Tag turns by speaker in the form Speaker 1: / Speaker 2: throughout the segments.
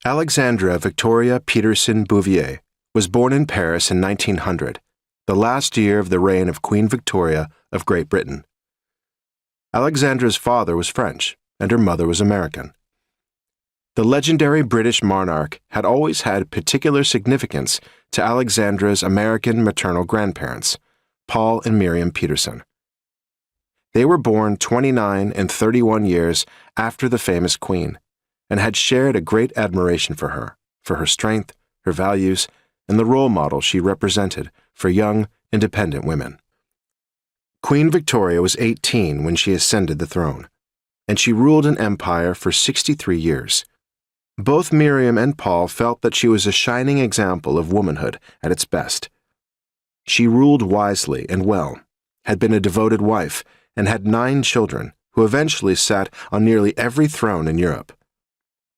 Speaker 1: Alexandra Victoria Peterson Bouvier was born in Paris in 1900, the last year of the reign of Queen Victoria of Great Britain. Alexandra's father was French, and her mother was American. The legendary British monarch had always had particular significance to Alexandra's American maternal grandparents, Paul and Miriam Peterson. They were born 29 and 31 years after the famous queen, and had shared a great admiration for her strength, her values, and the role model she represented for young, independent women. Queen Victoria was 18 when she ascended the throne, and she ruled an empire for 63 years. Both Miriam and Paul felt that she was a shining example of womanhood at its best. She ruled wisely and well, had been a devoted wife, and had 9 children who eventually sat on nearly every throne in Europe.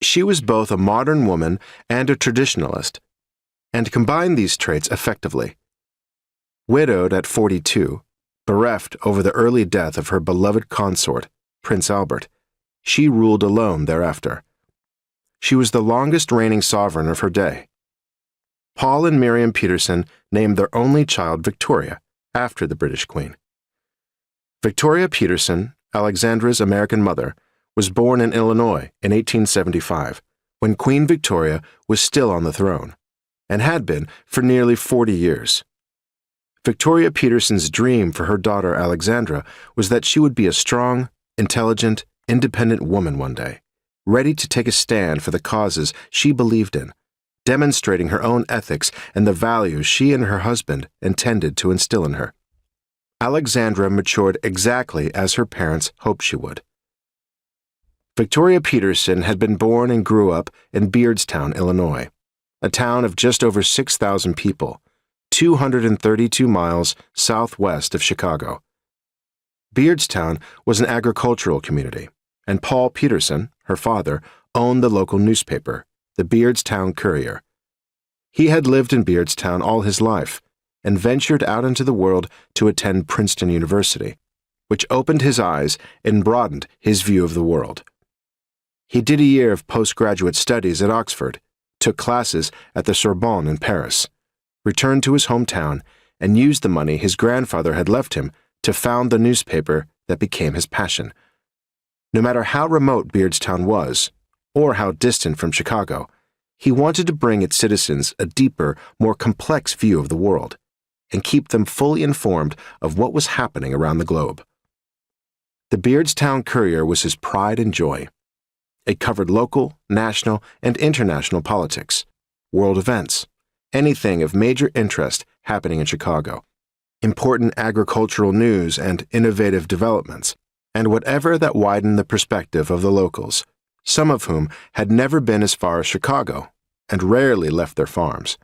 Speaker 1: She was both a modern woman and a traditionalist, and combined these traits effectively. Widowed at 42, bereft over the early death of her beloved consort, Prince Albert, she ruled alone thereafter. She was the longest reigning sovereign of her day. Paul and Miriam Peterson named their only child Victoria, after the British Queen. Victoria Peterson, Alexandra's American mother, was born in Illinois in 1875, when Queen Victoria was still on the throne, and had been for nearly 40 years. Victoria Peterson's dream for her daughter Alexandra was that she would be a strong, intelligent, independent woman one day, ready to take a stand for the causes she believed in, demonstrating her own ethics and the values she and her husband intended to instill in her. Alexandra matured exactly as her parents hoped she would. Victoria Peterson had been born and grew up in Beardstown, Illinois, a town of just over 6,000 people, 232 miles southwest of Chicago. Beardstown was an agricultural community, and Paul Peterson, her father, owned the local newspaper, the Beardstown Courier. He had lived in Beardstown all his life and ventured out into the world to attend Princeton University, which opened his eyes and broadened his view of the world. He did a year of postgraduate studies at Oxford, took classes at the Sorbonne in Paris, returned to his hometown, and used the money his grandfather had left him to found the newspaper that became his passion. No matter how remote Beardstown was, or how distant from Chicago, he wanted to bring its citizens a deeper, more complex view of the world, and keep them fully informed of what was happening around the globe. The Beardstown Courier was his pride and joy. It covered local, national, and international politics, world events, anything of major interest happening in Chicago, important agricultural news and innovative developments, and whatever that widened the perspective of the locals, some of whom had never been as far as Chicago and rarely left their farms.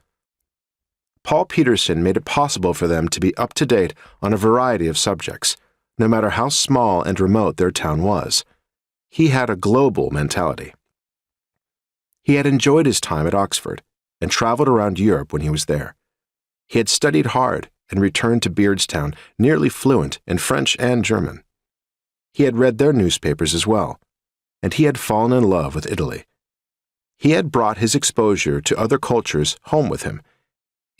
Speaker 1: Paul Peterson made it possible for them to be up to date on a variety of subjects, no matter how small and remote their town was. He had a global mentality. He had enjoyed his time at Oxford and traveled around Europe when he was there. He had studied hard and returned to Beardstown nearly fluent in French and German. He had read their newspapers as well, and he had fallen in love with Italy. He had brought his exposure to other cultures home with him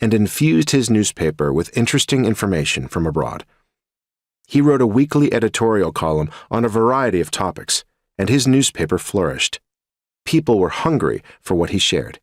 Speaker 1: and infused his newspaper with interesting information from abroad. He wrote a weekly editorial column on a variety of topics, and his newspaper flourished. People were hungry for what he shared.